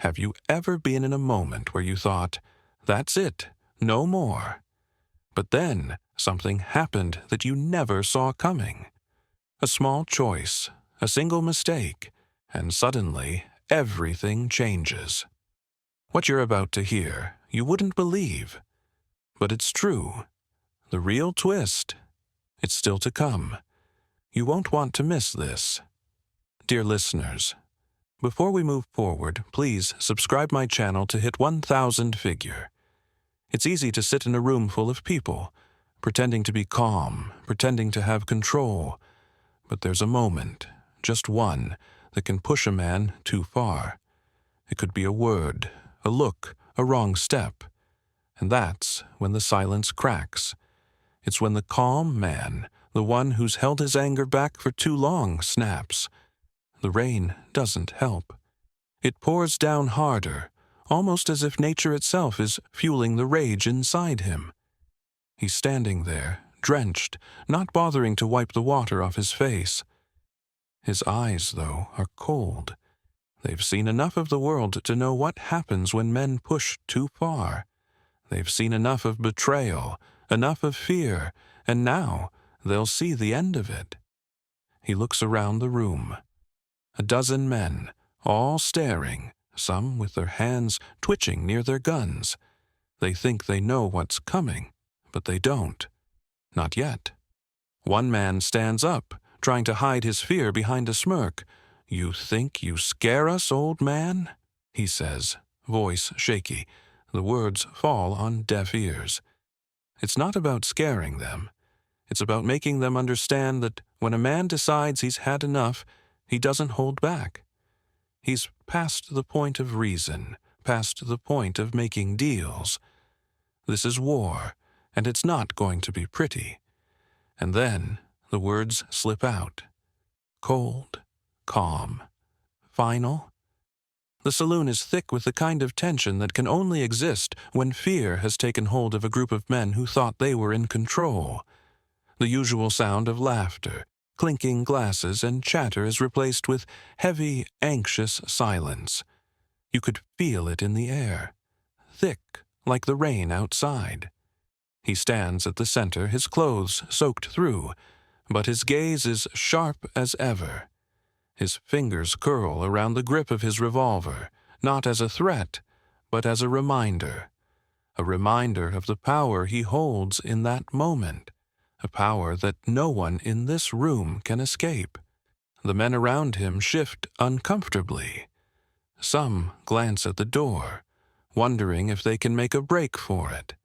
Have you ever been in a moment where you thought, "That's it, no more"? But then something happened that you never saw coming. A small choice, a single mistake, and suddenly everything changes. What you're about to hear, you wouldn't believe. But it's true. The real twist, it's still to come. You won't want to miss this. Dear listeners, before we move forward, please subscribe my channel to hit 1,000 figure. It's easy to sit in a room full of people, pretending to be calm, pretending to have control. But there's a moment, just one, that can push a man too far. It could be a word, a look, a wrong step. And that's when the silence cracks. It's when the calm man, the one who's held his anger back for too long, snaps. The rain doesn't help. It pours down harder, almost as if nature itself is fueling the rage inside him. He's standing there, drenched, not bothering to wipe the water off his face. His eyes, though, are cold. They've seen enough of the world to know what happens when men push too far. They've seen enough of betrayal, enough of fear, and now they'll see the end of it. He looks around the room. A dozen men, all staring, some with their hands twitching near their guns. They think they know what's coming, but they don't. Not yet. One man stands up, trying to hide his fear behind a smirk. "You think you scare us, old man?" he says, voice shaky. The words fall on deaf ears. It's not about scaring them. It's about making them understand that when a man decides he's had enough, he doesn't hold back. He's past the point of reason, past the point of making deals. This is war, and it's not going to be pretty. And then the words slip out. Cold, calm, final. The saloon is thick with the kind of tension that can only exist when fear has taken hold of a group of men who thought they were in control. The usual sound of laughter, clinking glasses, and chatter is replaced with heavy, anxious silence. You could feel it in the air, thick like the rain outside. He stands at the center, his clothes soaked through, but his gaze is sharp as ever. His fingers curl around the grip of his revolver, not as a threat, but as a reminder of the power he holds in that moment, a power that no one in this room can escape. The men around him shift uncomfortably. Some glance at the door, wondering if they can make a break for it.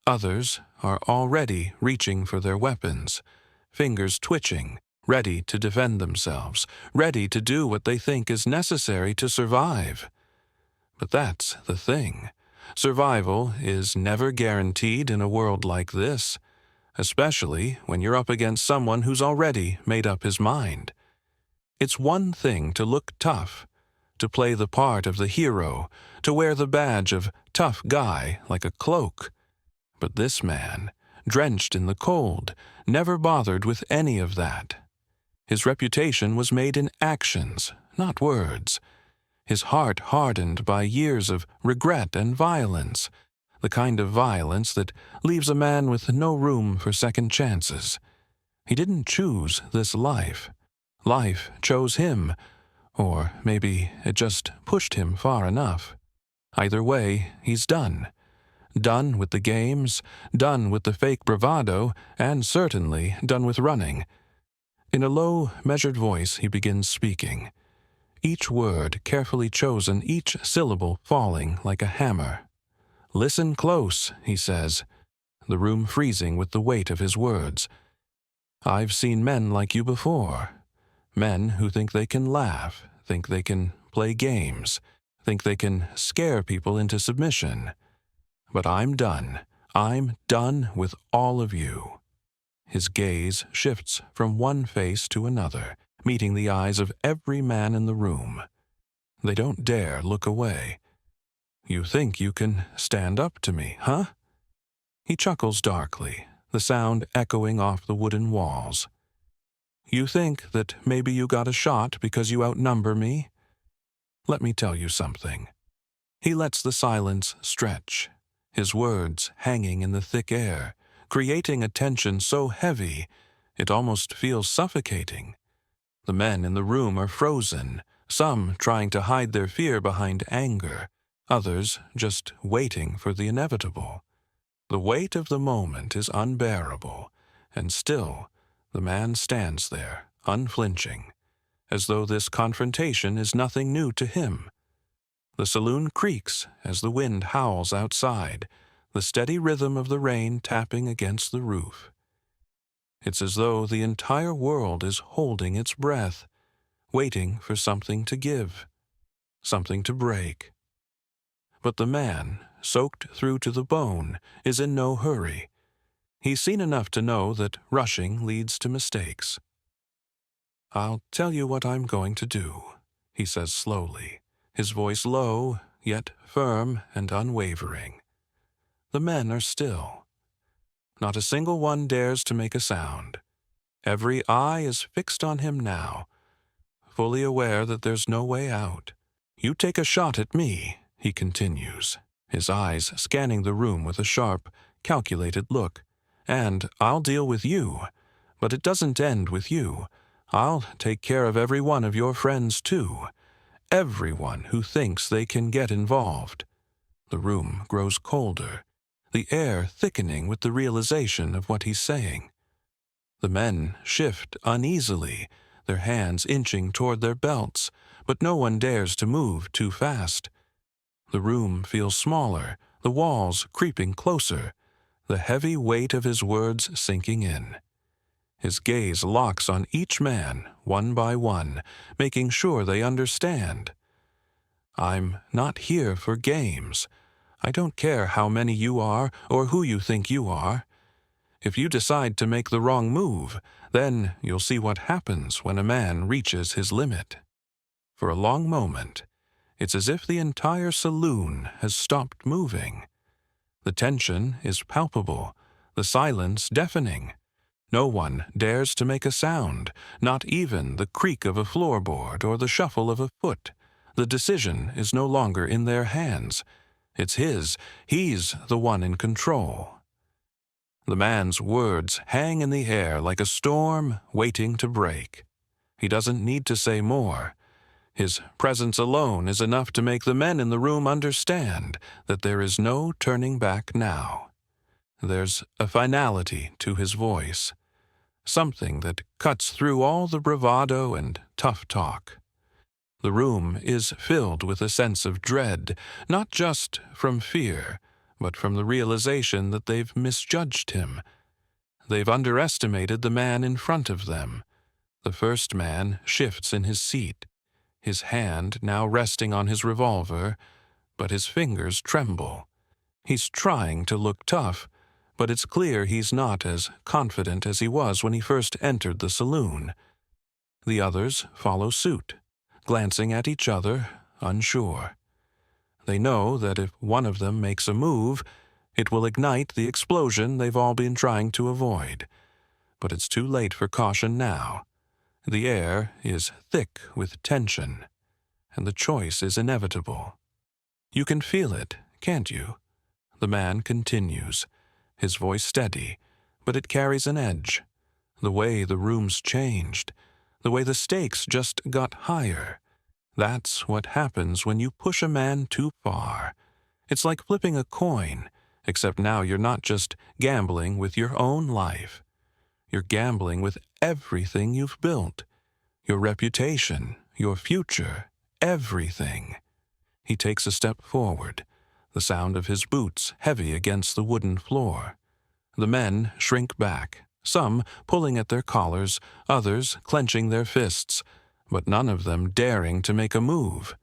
Others are already reaching for their weapons, fingers twitching, ready to defend themselves, ready to do what they think is necessary to survive. But that's the thing. Survival is never guaranteed in a world like this, especially when you're up against someone who's already made up his mind. It's one thing to look tough, to play the part of the hero, to wear the badge of tough guy like a cloak. But this man, drenched in the cold, never bothered with any of that. His reputation was made in actions, not words. His heart hardened by years of regret and violence, the kind of violence that leaves a man with no room for second chances. He didn't choose this life. Life chose him, or maybe it just pushed him far enough. Either way, he's done. Done with the games, done with the fake bravado, and certainly done with running. In a low, measured voice, he begins speaking. Each word carefully chosen, each syllable falling like a hammer. "Listen close," he says, the room freezing with the weight of his words. "I've seen men like you before. Men who think they can laugh, think they can play games, think they can scare people into submission. But I'm done. I'm done with all of you." His gaze shifts from one face to another, meeting the eyes of every man in the room. They don't dare look away. "You think you can stand up to me, huh?" He chuckles darkly, the sound echoing off the wooden walls. "You think that maybe you got a shot because you outnumber me? Let me tell you something. He lets the silence stretch, his words hanging in the thick air, creating a tension so heavy it almost feels suffocating. The men in the room are frozen, some trying to hide their fear behind anger, others just waiting for the inevitable. The weight of the moment is unbearable, and still the man stands there, unflinching, as though this confrontation is nothing new to him. The saloon creaks as the wind howls outside, the steady rhythm of the rain tapping against the roof. It's as though the entire world is holding its breath, waiting for something to give, something to break. But the man, soaked through to the bone, is in no hurry. He's seen enough to know that rushing leads to mistakes. "I'll tell you what I'm going to do," he says slowly, his voice low, yet firm and unwavering. The men are still. Not a single one dares to make a sound. Every eye is fixed on him now, fully aware that there's no way out. "You take a shot at me," he continues, his eyes scanning the room with a sharp, calculated look, "and I'll deal with you. But it doesn't end with you. I'll take care of every one of your friends, too. Everyone who thinks they can get involved." The room grows colder, the air thickening with the realization of what he's saying. The men shift uneasily, their hands inching toward their belts, but no one dares to move too fast. The room feels smaller, the walls creeping closer, the heavy weight of his words sinking in. His gaze locks on each man, one by one, making sure they understand. "I'm not here for games. I don't care how many you are or who you think you are. If you decide to make the wrong move, then you'll see what happens when a man reaches his limit." For a long moment, it's as if the entire saloon has stopped moving. The tension is palpable, the silence deafening. No one dares to make a sound, not even the creak of a floorboard or the shuffle of a foot. The decision is no longer in their hands. It's his. He's the one in control. The man's words hang in the air like a storm waiting to break. He doesn't need to say more. His presence alone is enough to make the men in the room understand that there is no turning back now. There's a finality to his voice, something that cuts through all the bravado and tough talk. The room is filled with a sense of dread, not just from fear, but from the realization that they've misjudged him. They've underestimated the man in front of them. The first man shifts in his seat, his hand now resting on his revolver, but his fingers tremble. He's trying to look tough, but it's clear he's not as confident as he was when he first entered the saloon. The others follow suit, glancing at each other, unsure. They know that if one of them makes a move, it will ignite the explosion they've all been trying to avoid. But it's too late for caution now. The air is thick with tension, and the choice is inevitable. "You can feel it, can't you?" The man continues, his voice steady, but it carries an edge. The way the room's changed, the way the stakes just got higher. That's what happens when you push a man too far. It's like flipping a coin, except now you're not just gambling with your own life. You're gambling with everything you've built. Your reputation, your future, everything. He takes a step forward, the sound of his boots heavy against the wooden floor. The men shrink back, some pulling at their collars, others clenching their fists, but none of them daring to make a move.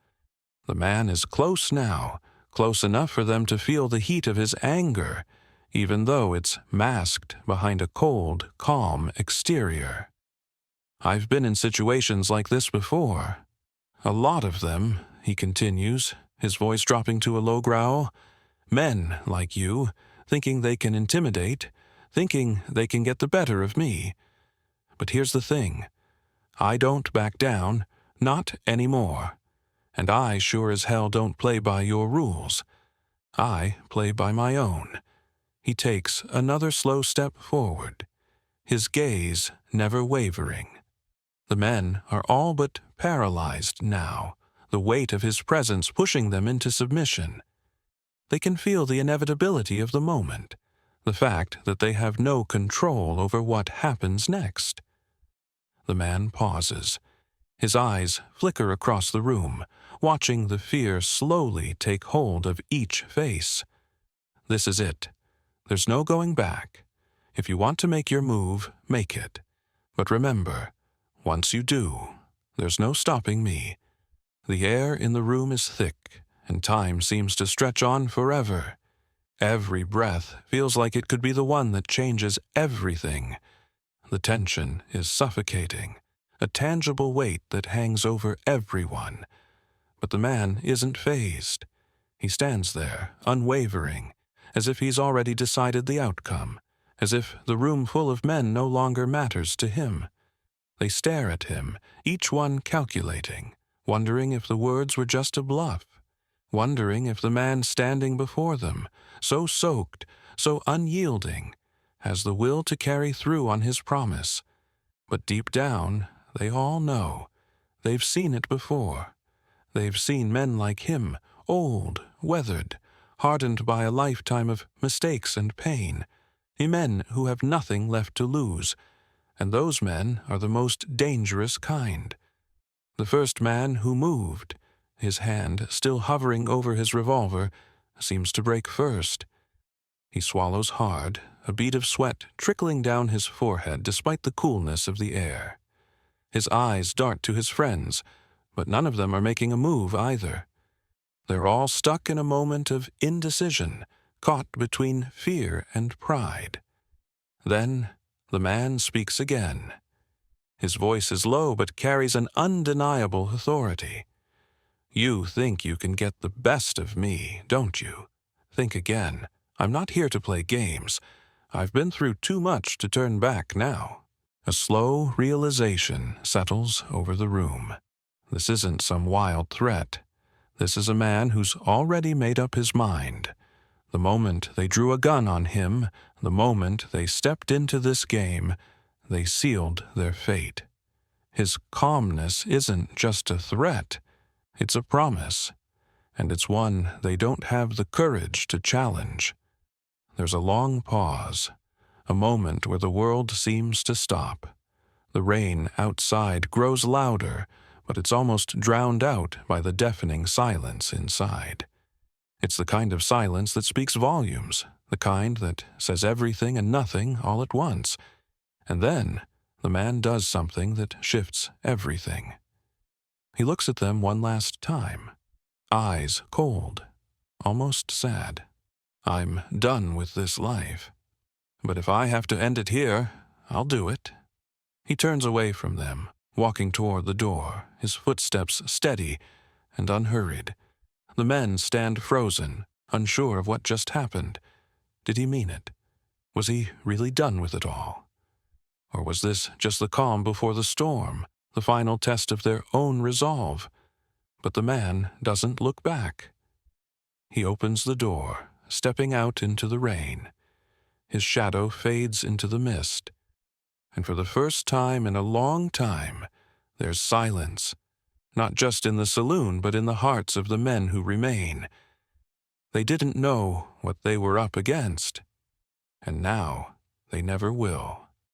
The man is close now, close enough for them to feel the heat of his anger, even though it's masked behind a cold, calm exterior. "I've been in situations like this before. A lot of them," he continues, his voice dropping to a low growl. "Men like you, thinking they can intimidate, thinking they can get the better of me. But here's the thing. I don't back down, not anymore. And I sure as hell don't play by your rules. I play by my own. He takes another slow step forward, his gaze never wavering. The men are all but paralyzed now, the weight of his presence pushing them into submission. They can feel the inevitability of the moment, the fact that they have no control over what happens next. The man pauses. His eyes flicker across the room, watching the fear slowly take hold of each face. This is it. There's no going back. If you want to make your move, make it. But remember, once you do, there's no stopping me. The air in the room is thick, and time seems to stretch on forever. Every breath feels like it could be the one that changes everything. The tension is suffocating, a tangible weight that hangs over everyone. But the man isn't fazed. He stands there, unwavering, as if he's already decided the outcome, as if the room full of men no longer matters to him. They stare at him, each one calculating, wondering if the words were just a bluff, wondering if the man standing before them, so soaked, so unyielding, has the will to carry through on his promise. But deep down, they all know. They've seen it before. They've seen men like him, old, weathered, hardened by a lifetime of mistakes and pain, men who have nothing left to lose, and those men are the most dangerous kind. The first man who moved, his hand still hovering over his revolver, seems to break first. He swallows hard, a bead of sweat trickling down his forehead despite the coolness of the air. His eyes dart to his friends, but none of them are making a move either. They're all stuck in a moment of indecision, caught between fear and pride. Then the man speaks again. His voice is low but carries an undeniable authority. You think you can get the best of me, don't you? Think again. I'm not here to play games. I've been through too much to turn back now. A slow realization settles over the room. This isn't some wild threat. This is a man who's already made up his mind. The moment they drew a gun on him, the moment they stepped into this game, they sealed their fate. His calmness isn't just a threat. It's a promise, and it's one they don't have the courage to challenge. There's a long pause, a moment where the world seems to stop. The rain outside grows louder, but it's almost drowned out by the deafening silence inside. It's the kind of silence that speaks volumes, the kind that says everything and nothing all at once. And then the man does something that shifts everything. He looks at them one last time, eyes cold, almost sad. I'm done with this life. But if I have to end it here, I'll do it. He turns away from them, walking toward the door, his footsteps steady and unhurried. The men stand frozen, unsure of what just happened. Did he mean it? Was he really done with it all? Or was this just the calm before the storm, the final test of their own resolve? But the man doesn't look back. He opens the door, stepping out into the rain. His shadow fades into the mist. And for the first time in a long time, there's silence, not just in the saloon, but in the hearts of the men who remain. They didn't know what they were up against, and now they never will.